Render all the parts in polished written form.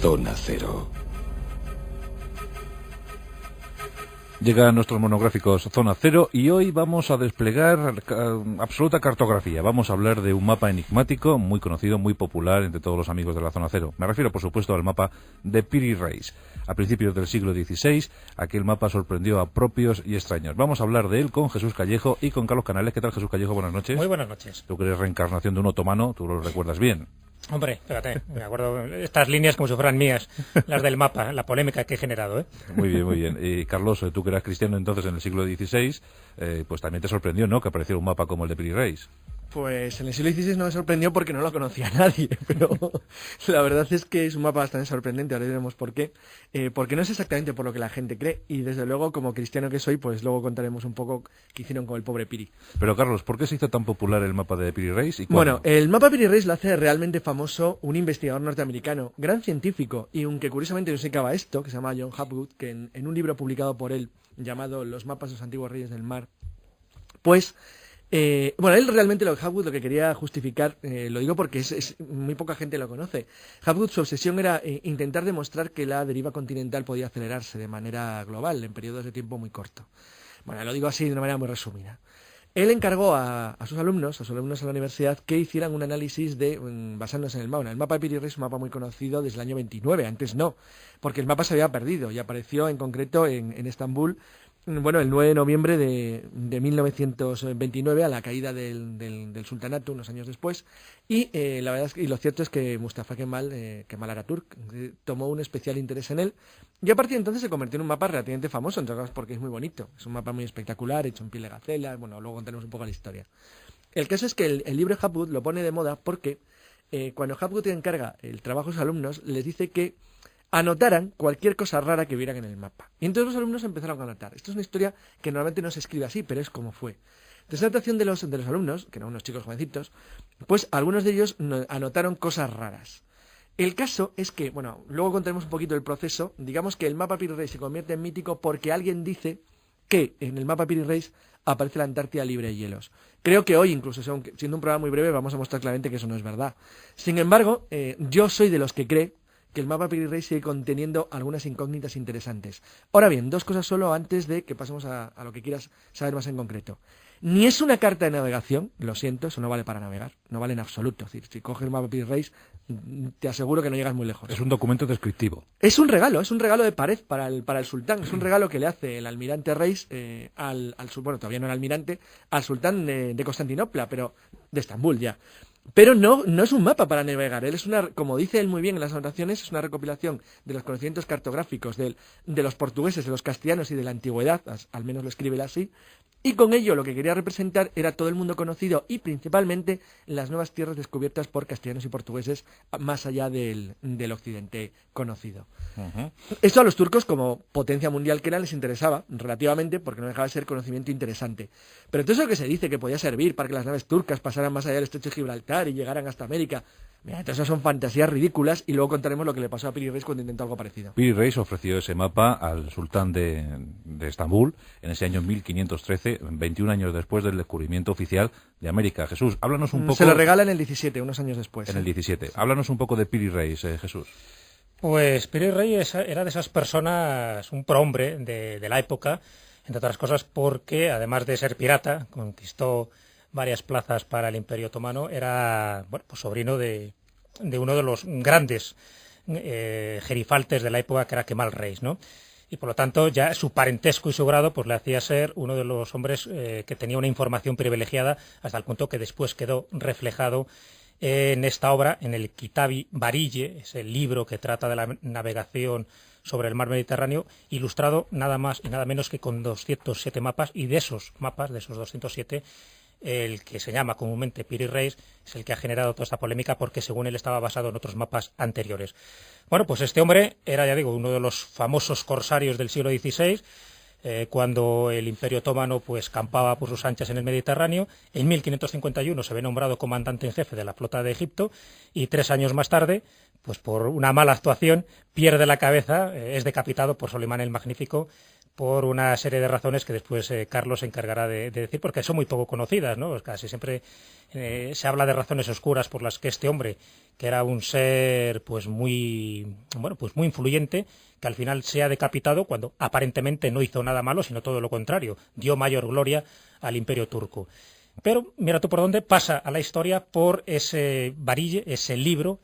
Zona Cero. Llegan nuestros monográficos Zona Cero y hoy vamos a desplegar absoluta cartografía. Vamos a hablar de un mapa enigmático muy conocido, muy popular entre todos los amigos de la Zona Cero. Me refiero, por supuesto, al mapa de Piri Reis. A principios del siglo XVI, aquel mapa sorprendió a propios y extraños. Vamos a hablar de él con Jesús Callejo y con Carlos Canales. ¿Qué tal, Jesús Callejo? Buenas noches. Muy buenas noches. Tú que eres reencarnación de un otomano, tú lo recuerdas bien. Hombre, fíjate, me acuerdo estas líneas como si fueran mías, las del mapa, la polémica que he generado, ¿eh? Muy bien, muy bien. Y Carlos, tú que eras cristiano entonces en el siglo XVI, pues también te sorprendió, ¿no?, que apareciera un mapa como el de Piri Reis. Pues en el siglo XVI no me sorprendió porque no lo conocía nadie, pero la verdad es que es un mapa bastante sorprendente, ahora diremos por qué. Porque no es exactamente por lo que la gente cree, y desde luego, como cristiano que soy, pues luego contaremos un poco qué hicieron con el pobre Piri. Pero Carlos, ¿por qué se hizo tan popular el mapa de Piri Reis? ¿Y bueno, el mapa Piri Reis lo hace realmente famoso un investigador norteamericano, gran científico, y aunque curiosamente no se acaba esto, que se llama John Hapgood, que en un libro publicado por él, llamado Los mapas de los antiguos reyes del mar, pues... bueno, él realmente Hapgood lo que quería justificar, lo digo porque muy poca gente lo conoce. Hapgood, su obsesión era intentar demostrar que la deriva continental podía acelerarse de manera global en periodos de tiempo muy corto. Bueno, lo digo así de una manera muy resumida. Él encargó a sus alumnos a la universidad, que hicieran un análisis basándose en el mapa. El mapa de Piri Reis es un mapa muy conocido desde el año 29, antes no, porque el mapa se había perdido y apareció en concreto en Estambul. Bueno, el 9 de noviembre de 1929, a la caída del sultanato, unos años después, y la verdad y lo cierto es que Mustafa Kemal Atatürk tomó un especial interés en él, y a partir de entonces se convirtió en un mapa relativamente famoso, entre otras porque es muy bonito, es un mapa muy espectacular, hecho en piel de gacela. Bueno, luego contaremos un poco la historia. El caso es que el libro de Hapgood lo pone de moda porque cuando Hapgood encarga el trabajo a sus alumnos, les dice que anotaran cualquier cosa rara que vieran en el mapa. Y entonces los alumnos empezaron a anotar. Esto es una historia que normalmente no se escribe así, pero es como fue. Entonces, la anotación de los alumnos, que eran unos chicos jovencitos, pues algunos de ellos anotaron cosas raras. El caso es que, bueno, luego contaremos un poquito el proceso. Digamos que el mapa Piri Reis se convierte en mítico porque alguien dice que en el mapa Piri Reis aparece la Antártida libre de hielos. Creo que hoy, incluso siendo un programa muy breve, vamos a mostrar claramente que eso no es verdad. Sin embargo, yo soy de los que cree que el mapa Piri Reis sigue conteniendo algunas incógnitas interesantes. Ahora bien, dos cosas solo antes de que pasemos a lo que quieras saber más en concreto. Ni es una carta de navegación, lo siento, eso no vale para navegar, no vale en absoluto. Es decir, si coges el mapa Piri Reis, te aseguro que no llegas muy lejos. Es un documento descriptivo. Es un regalo de pared para el sultán, es un regalo que le hace el almirante Reis bueno, todavía no era almirante, al sultán de Constantinopla, pero de Estambul ya. Pero no es un mapa para navegar. Él es como dice él muy bien en las anotaciones, es una recopilación de los conocimientos cartográficos de los portugueses, de los castellanos y de la antigüedad, al menos lo escribe él así, y con ello lo que quería representar era todo el mundo conocido y principalmente las nuevas tierras descubiertas por castellanos y portugueses más allá del occidente conocido. Uh-huh. Esto a los turcos, como potencia mundial que eran, les interesaba relativamente porque no dejaba de ser conocimiento interesante. Pero todo eso que se dice que podía servir para que las naves turcas pasaran más allá del estrecho de Gibraltar y llegaran hasta América, mira, todas esas son fantasías ridículas, y luego contaremos lo que le pasó a Piri Reis cuando intentó algo parecido. Piri Reis ofreció ese mapa al sultán de Estambul en ese año 1513, 21 años después del descubrimiento oficial de América. Jesús, háblanos un poco... Se lo regala en el 17, unos años después. En el 17. Háblanos un poco de Piri Reis, Jesús. Pues Piri Reis era de esas personas, un prohombre de la época, entre otras cosas porque, además de ser pirata, conquistó varias plazas para el Imperio Otomano, era pues sobrino de uno de los grandes gerifaltes de la época, que era Kemal Reis, ¿no? Y por lo tanto ya su parentesco y su grado pues le hacía ser uno de los hombres que tenía una información privilegiada, hasta el punto que después quedó reflejado en esta obra, en el Kitab-i Barille, es el libro que trata de la navegación sobre el mar Mediterráneo, ilustrado nada más y nada menos que con 207 mapas, y de esos mapas, de esos 207, el que se llama comúnmente Piri Reis es el que ha generado toda esta polémica, porque según él estaba basado en otros mapas anteriores. Bueno, pues este hombre era, ya digo, uno de los famosos corsarios del siglo XVI, cuando el Imperio Otomano pues campaba por sus anchas en el Mediterráneo. En 1551 se ve nombrado comandante en jefe de la flota de Egipto, y 3 años más tarde, pues por una mala actuación, pierde la cabeza, es decapitado por Solimán el Magnífico, por una serie de razones que después Carlos se encargará de decir, porque son muy poco conocidas, ¿no? Casi siempre se habla de razones oscuras por las que este hombre, que era un ser pues muy influyente, que al final se ha decapitado cuando aparentemente no hizo nada malo, sino todo lo contrario, dio mayor gloria al Imperio turco. Pero mira tú por dónde pasa a la historia, por ese varille, ese libro,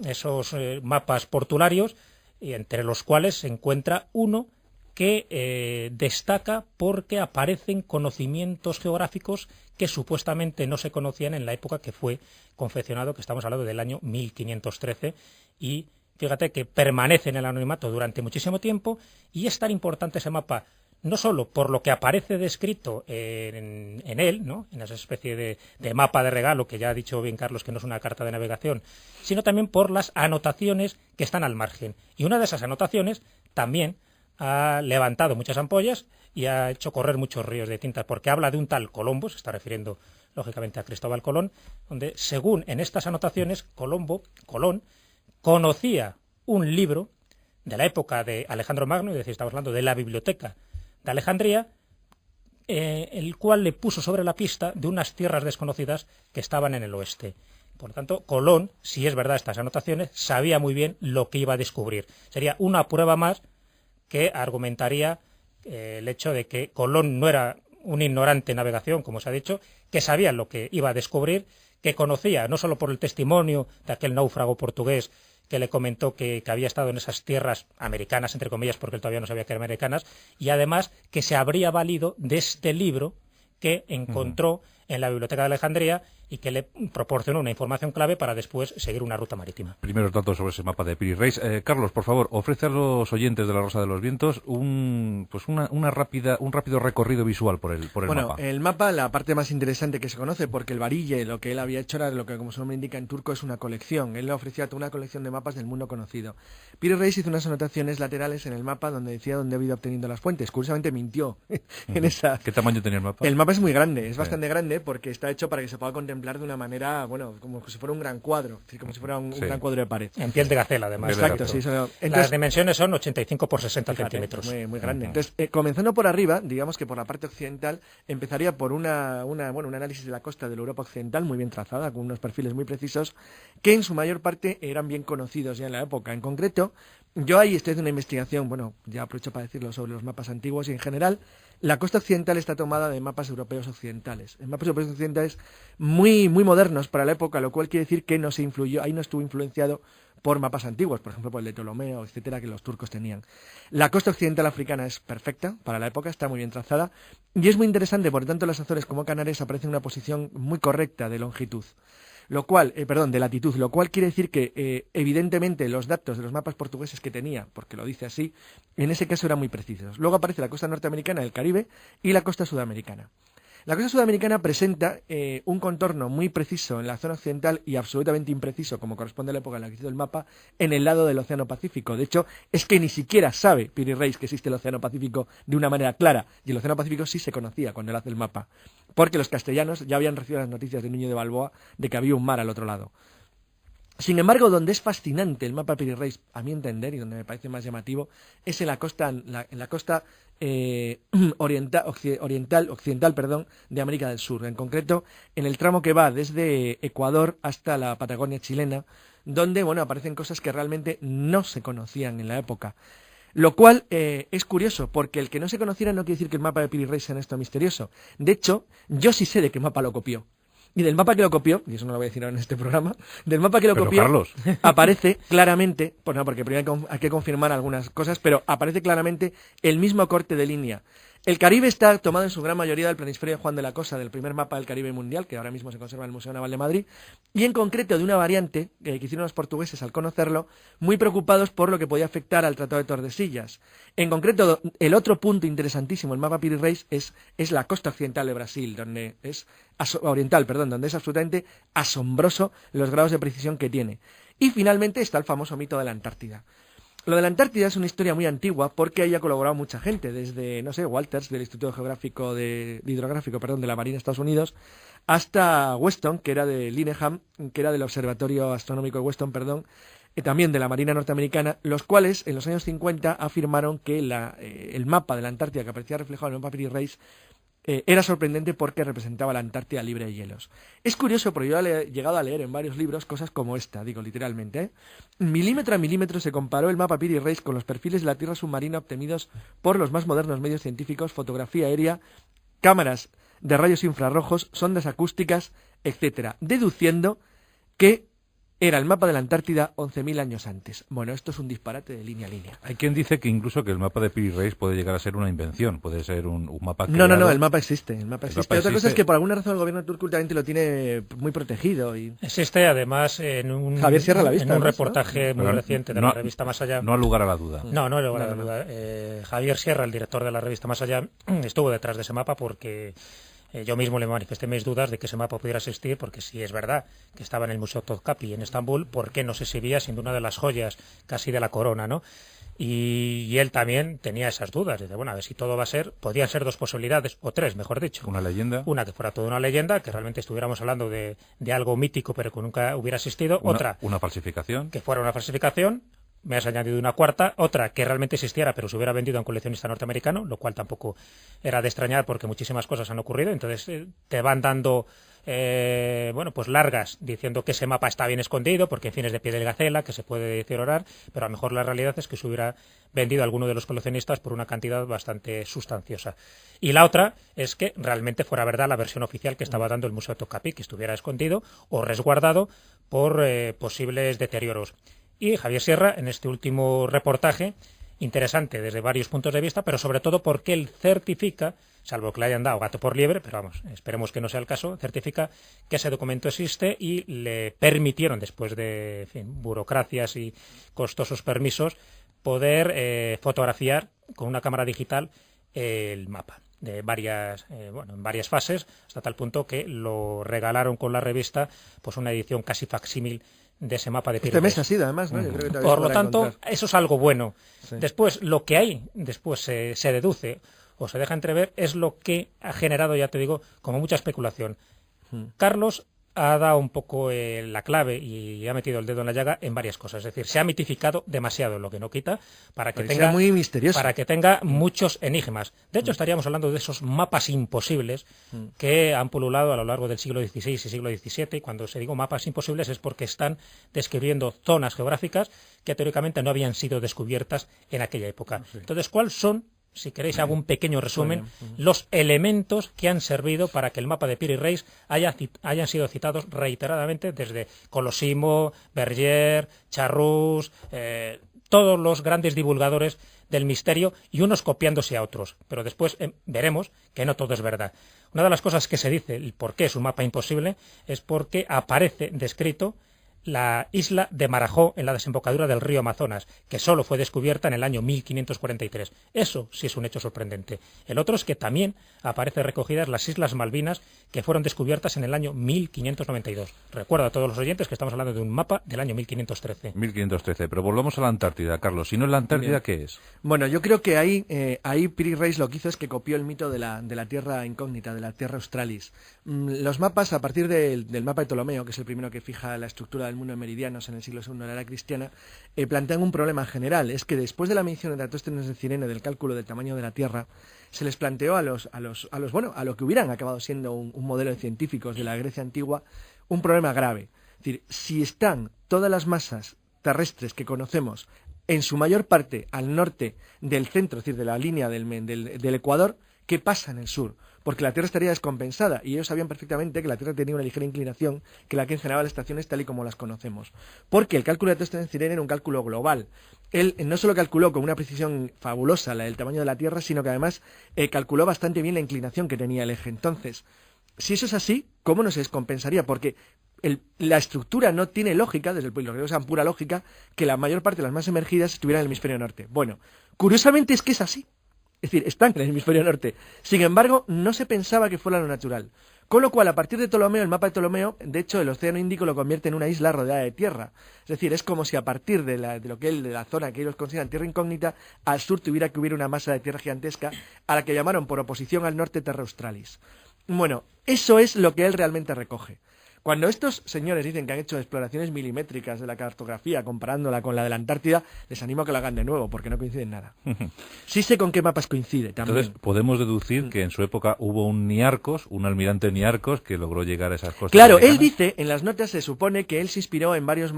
esos mapas portuarios, y entre los cuales se encuentra uno que destaca porque aparecen conocimientos geográficos que supuestamente no se conocían en la época que fue confeccionado, que estamos hablando del año 1513, y fíjate que permanece en el anonimato durante muchísimo tiempo, y es tan importante ese mapa no solo por lo que aparece descrito en él, ¿no?, en esa especie de mapa de regalo, que ya ha dicho bien Carlos que no es una carta de navegación, sino también por las anotaciones que están al margen. Y una de esas anotaciones también ha levantado muchas ampollas y ha hecho correr muchos ríos de tinta, porque habla de un tal Colombo, se está refiriendo lógicamente a Cristóbal Colón, donde según en estas anotaciones Colón conocía un libro de la época de Alejandro Magno, es decir, estamos hablando de la biblioteca de Alejandría, el cual le puso sobre la pista de unas tierras desconocidas que estaban en el oeste. Por lo tanto, Colón, si es verdad estas anotaciones, sabía muy bien lo que iba a descubrir. Sería una prueba más que argumentaría el hecho de que Colón no era un ignorante en navegación, como se ha dicho, que sabía lo que iba a descubrir, que conocía, no solo por el testimonio de aquel náufrago portugués que le comentó que había estado en esas tierras americanas, entre comillas, porque él todavía no sabía que eran americanas, y además que se habría valido de este libro que encontró en la Biblioteca de Alejandría y que le proporcionó una información clave para después seguir una ruta marítima. Primeros datos sobre ese mapa de Piri Reis. Carlos, por favor, ofrece a los oyentes de La Rosa de los Vientos un rápido recorrido visual por el mapa. Bueno, el mapa, la parte más interesante que se conoce, porque el varille, lo que él había hecho era lo que, como su nombre indica en turco, es una colección. Él le ofrecía toda una colección de mapas del mundo conocido. Piri Reis hizo unas anotaciones laterales en el mapa donde decía dónde había ido obteniendo las fuentes. Curiosamente mintió en esa. ¿Qué tamaño tenía el mapa? El mapa es muy grande, es bastante grande, porque está hecho para que se pueda contemplar de una manera, bueno, como si fuera un gran cuadro, como si fuera un gran cuadro de pared. En piel de gacela, además. Exacto, sí. Entonces, las dimensiones son 85 por 60 centímetros. Muy grande. Entonces, comenzando por arriba, digamos que por la parte occidental, empezaría por un análisis de la costa de la Europa occidental, muy bien trazada, con unos perfiles muy precisos, que en su mayor parte eran bien conocidos ya en la época. En concreto, yo ahí estoy haciendo una investigación, bueno, ya aprovecho para decirlo, sobre los mapas antiguos, y en general la costa occidental está tomada de mapas europeos occidentales. En mapas europeos occidentales muy modernos para la época, lo cual quiere decir que no se influyó, ahí no estuvo influenciado por mapas antiguos, por ejemplo por el de Ptolomeo, etcétera, que los turcos tenían. La costa occidental africana es perfecta para la época, está muy bien trazada, y es muy interesante, por tanto las Azores como Canarias aparecen en una posición muy correcta de longitud. De latitud, lo cual quiere decir que evidentemente los datos de los mapas portugueses que tenía, porque lo dice así, en ese caso eran muy precisos. Luego aparece la costa norteamericana del Caribe y la costa sudamericana. La costa sudamericana presenta un contorno muy preciso en la zona occidental y absolutamente impreciso, como corresponde a la época en la que hizo el mapa, en el lado del Océano Pacífico. De hecho, es que ni siquiera sabe Piri Reis que existe el Océano Pacífico de una manera clara, y el Océano Pacífico sí se conocía cuando él hace el mapa, porque los castellanos ya habían recibido las noticias de Núñez de Balboa de que había un mar al otro lado. Sin embargo, donde es fascinante el mapa Piri Reis, a mi entender, y donde me parece más llamativo, es en la costa occidental, de América del Sur. En concreto, en el tramo que va desde Ecuador hasta la Patagonia chilena, donde, bueno, aparecen cosas que realmente no se conocían en la época. Lo cual es curioso, porque el que no se conociera no quiere decir que el mapa de Piri Reis sea esto misterioso. De hecho, yo sí sé de qué mapa lo copió. Y del mapa que lo copió, y eso no lo voy a decir ahora en este programa, del mapa que lo copió, Carlos, aparece claramente, pues no, porque primero hay que confirmar algunas cosas, pero aparece claramente el mismo corte de línea. El Caribe está tomado en su gran mayoría del planisferio de Juan de la Cosa, del primer mapa del Caribe mundial, que ahora mismo se conserva en el Museo Naval de Madrid, y en concreto de una variante que hicieron los portugueses al conocerlo, muy preocupados por lo que podía afectar al Tratado de Tordesillas. En concreto, el otro punto interesantísimo del mapa Piri Reis es la costa occidental de Brasil, donde es donde es absolutamente asombroso los grados de precisión que tiene. Y finalmente está el famoso mito de la Antártida. Lo de la Antártida es una historia muy antigua porque ahí ha colaborado mucha gente, desde, no sé, Walters, del Instituto Hidrográfico de la Marina de Estados Unidos, hasta Weston, que era de Linehan, que era del Observatorio Astronómico de Weston, también de la Marina norteamericana, los cuales en los años 50 afirmaron que el mapa de la Antártida que aparecía reflejado en el mapa Piri Reis era sorprendente porque representaba la Antártida libre de hielos. Es curioso porque yo he llegado a leer en varios libros cosas como esta, digo literalmente, ¿eh? Milímetro a milímetro se comparó el mapa Piri Reis con los perfiles de la Tierra submarina obtenidos por los más modernos medios científicos, fotografía aérea, cámaras de rayos infrarrojos, sondas acústicas, etcétera, deduciendo que era el mapa de la Antártida 11.000 años antes. Bueno, esto es un disparate de línea a línea. Hay quien dice que incluso que el mapa de Piri Reis puede llegar a ser una invención, puede ser un mapa creado. No, el mapa existe. Otra cosa es que por alguna razón el gobierno turco últimamente lo tiene muy protegido. Existe además en un, Javier Sierra la vista, en un reportaje muy reciente de la revista Más Allá. No ha lugar a la duda. No hay lugar a la duda. Javier Sierra, el director de la revista Más Allá, estuvo detrás de ese mapa porque... yo mismo le manifesté mis dudas de que ese mapa pudiera existir, porque si es verdad que estaba en el Museo Topkapi en Estambul, ¿por qué no se exhibía siendo una de las joyas casi de la corona, ¿no? Y él también tenía esas dudas. Dice, bueno, a ver si todo va a ser... Podrían ser dos posibilidades, o tres, mejor dicho. ¿Una leyenda? Una, que fuera toda una leyenda, que realmente estuviéramos hablando de algo mítico, pero que nunca hubiera existido. Otra... ¿Una falsificación? Que fuera una falsificación. Me has añadido una cuarta, otra que realmente existiera pero se hubiera vendido a un coleccionista norteamericano, lo cual tampoco era de extrañar porque muchísimas cosas han ocurrido, entonces te van dando pues largas diciendo que ese mapa está bien escondido porque en fin es de piel de gacela, que se puede deteriorar, pero a lo mejor la realidad es que se hubiera vendido a alguno de los coleccionistas por una cantidad bastante sustanciosa. Y la otra es que realmente fuera verdad la versión oficial que estaba dando el Museo Topkapi, que estuviera escondido o resguardado por posibles deterioros. Y Javier Sierra, en este último reportaje, interesante desde varios puntos de vista, pero sobre todo porque él certifica, salvo que le hayan dado gato por liebre, pero vamos, esperemos que no sea el caso, certifica que ese documento existe y le permitieron, después de burocracias y costosos permisos, poder fotografiar con una cámara digital el mapa de en varias fases, hasta tal punto que lo regalaron con la revista pues una edición casi facsímil de ese mapa de Piri Reis. Este mes ha sido, además, ¿no? Yo creo que por lo tanto, encontrar. eso es algo bueno. Sí. Después, lo que hay, después se deduce o se deja entrever, es lo que ha generado, ya te digo, como mucha especulación. Carlos ha dado un poco la clave y ha metido el dedo en la llaga en varias cosas. Es decir, se ha mitificado demasiado, lo que no quita, para que tenga muy misterioso. Para que tenga muchos enigmas. De hecho, estaríamos hablando de esos mapas imposibles que han pululado a lo largo del siglo XVI y siglo XVII. Y cuando se digo mapas imposibles es porque están describiendo zonas geográficas que teóricamente no habían sido descubiertas en aquella época. Sí. Entonces, ¿cuáles son? Si queréis, hago un pequeño resumen, los elementos que han servido para que el mapa de Piri Reis hayan sido citados reiteradamente desde Colosimo, Berger, Charrús, todos los grandes divulgadores del misterio y unos copiándose a otros. Pero después veremos que no todo es verdad. Una de las cosas que se dice, el por qué es un mapa imposible, es porque aparece descrito la isla de Marajó en la desembocadura del río Amazonas, que solo fue descubierta en el año 1543. Eso sí es un hecho sorprendente. El otro es que también aparece recogidas las Islas Malvinas, que fueron descubiertas en el año 1592. Recuerdo a todos los oyentes que estamos hablando de un mapa del año 1513. 1513, pero volvamos a la Antártida, Carlos. Si no es la Antártida, ¿qué es? Bueno, yo creo que ahí Piri Reis lo que hizo es que copió el mito de la Tierra incógnita, de la Tierra Australis. Los mapas, a partir del mapa de Ptolomeo, que es el primero que fija la estructura del mundo en meridianos en el siglo II de la era cristiana, plantean un problema general. Es que después de la medición de Eratosthenes de Cirene del cálculo del tamaño de la Tierra, se les planteó a lo que hubieran acabado siendo un modelo de científicos de la Grecia antigua, un problema grave. Es decir, si están todas las masas terrestres que conocemos en su mayor parte al norte del centro, es decir, de la línea del Ecuador, ¿qué pasa en el sur? Porque la Tierra estaría descompensada y ellos sabían perfectamente que la Tierra tenía una ligera inclinación que la que generaba las estaciones tal y como las conocemos. Porque el cálculo de Eratosthenes de Cirene era un cálculo global. Él no solo calculó con una precisión fabulosa el tamaño de la Tierra, sino que además calculó bastante bien la inclinación que tenía el eje. Entonces, si eso es así, ¿cómo no se descompensaría? Porque la estructura no tiene lógica, desde el punto de vista de pura lógica, que la mayor parte de las más emergidas estuvieran en el hemisferio norte. Bueno, curiosamente es que es así. Es decir, están en el hemisferio norte. Sin embargo, no se pensaba que fuera lo natural. Con lo cual, a partir de Ptolomeo, el mapa de Ptolomeo, de hecho, el Océano Índico lo convierte en una isla rodeada de tierra. Es decir, es como si a partir de la zona que ellos consideran tierra incógnita, al sur tuviera que hubiera una masa de tierra gigantesca, a la que llamaron por oposición al norte Terra Australis. Bueno, eso es lo que él realmente recoge. Cuando estos señores dicen que han hecho exploraciones milimétricas de la cartografía comparándola con la de la Antártida, les animo a que lo hagan de nuevo, porque no coincide en nada. Sí sé con qué mapas coincide también. Entonces, podemos deducir que en su época hubo un Niarcos, un almirante Niarcos, que logró llegar a esas costas. Claro, americanas. él dice, en las notas se supone que él se inspiró en varios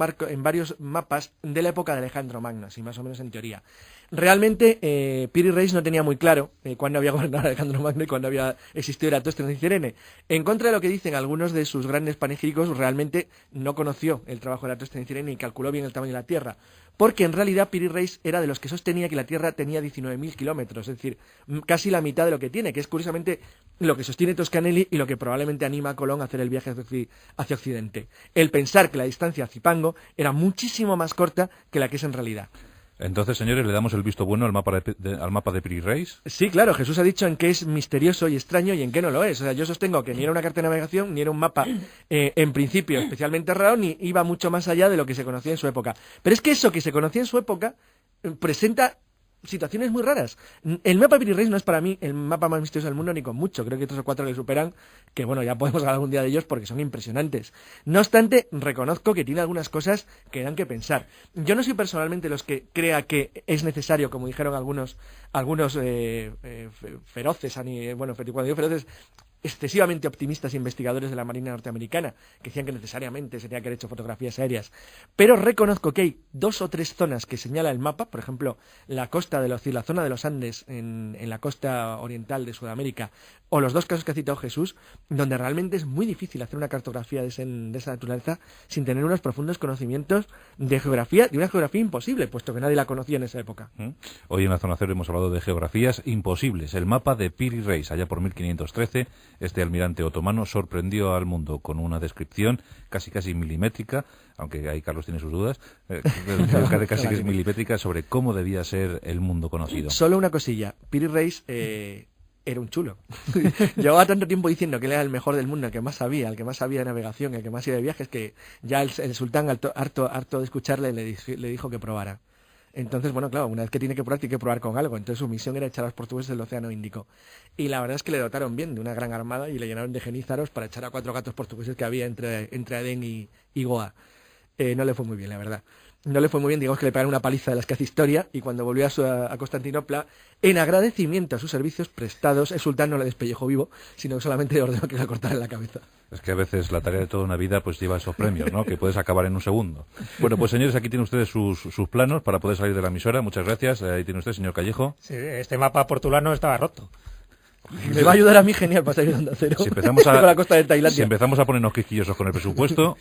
mapas de la época de Alejandro Magno, así más o menos en teoría. Realmente, Piri Reis no tenía muy claro cuándo había gobernado Alejandro Magno y cuándo había existido Eratóstenes y Cirene. En contra de lo que dicen algunos de sus grandes panegíricos, realmente no conoció el trabajo de Eratóstenes y Cirene y calculó bien el tamaño de la Tierra. Porque en realidad Piri Reis era de los que sostenía que la Tierra tenía 19.000 kilómetros, es decir, casi la mitad de lo que tiene, que es curiosamente lo que sostiene Toscanelli y lo que probablemente anima a Colón a hacer el viaje hacia Occidente. El pensar que la distancia a Zipango era muchísimo más corta que la que es en realidad. Entonces, señores, le damos el visto bueno al mapa de Piri Reis. Sí, claro, Jesús ha dicho en qué es misterioso y extraño y en qué no lo es. O sea, yo sostengo que ni era una carta de navegación, ni era un mapa, en principio, especialmente raro, ni iba mucho más allá de lo que se conocía en su época. Pero es que eso que se conocía en su época presenta situaciones muy raras. El mapa Piri Reis no es para mí el mapa más misterioso del mundo ni con mucho. Creo que 3 o 4 le superan, que bueno, ya podemos hablar algún día de ellos porque son impresionantes. No obstante, reconozco que tiene algunas cosas que dan que pensar. Yo no soy personalmente los que crea que es necesario, como dijeron algunos feroces, cuando digo feroces, excesivamente optimistas investigadores de la Marina norteamericana, que decían que necesariamente se tenía que haber hecho fotografías aéreas. Pero reconozco que hay 2 o 3 zonas que señala el mapa, por ejemplo, la zona de los Andes en la costa oriental de Sudamérica, o los 2 casos que ha citado Jesús, donde realmente es muy difícil hacer una cartografía de esa naturaleza sin tener unos profundos conocimientos de geografía, de una geografía imposible, puesto que nadie la conocía en esa época. Hoy en la Zona Cero hemos hablado de geografías imposibles. El mapa de Piri Reis, allá por 1513, este almirante otomano sorprendió al mundo con una descripción casi milimétrica, aunque ahí Carlos tiene sus dudas, casi que es milimétrica sobre cómo debía ser el mundo conocido. Solo una cosilla, Piri Reis era un chulo. Llevaba tanto tiempo diciendo que él era el mejor del mundo, el que más sabía de navegación, el que más iba de viajes, que ya el sultán, harto de escucharle, le dijo que probara. Entonces, bueno, claro, una vez que tiene que probar con algo. Entonces su misión era echar a los portugueses del Océano Índico. Y la verdad es que le dotaron bien de una gran armada y le llenaron de genízaros para echar a 4 gatos portugueses que había entre Adén y Goa. No le fue muy bien, la verdad. No le fue muy bien, digamos que le pegaron una paliza de las que hace historia, y cuando volvió a Constantinopla, en agradecimiento a sus servicios prestados, el sultán no le despellejó vivo, sino que solamente le ordenó que le cortaran la cabeza. Es que a veces la tarea de toda una vida pues lleva esos premios, ¿no? Que puedes acabar en un segundo. Bueno, pues señores, aquí tienen ustedes sus planos para poder salir de la emisora. Muchas gracias. Ahí tiene usted, señor Callejo. Sí, este mapa portulano estaba roto. Me va a ayudar a mí genial para salir de Onda Cero. Si empezamos con la costa de Tailandia. Si empezamos a ponernos quisquillosos con el presupuesto...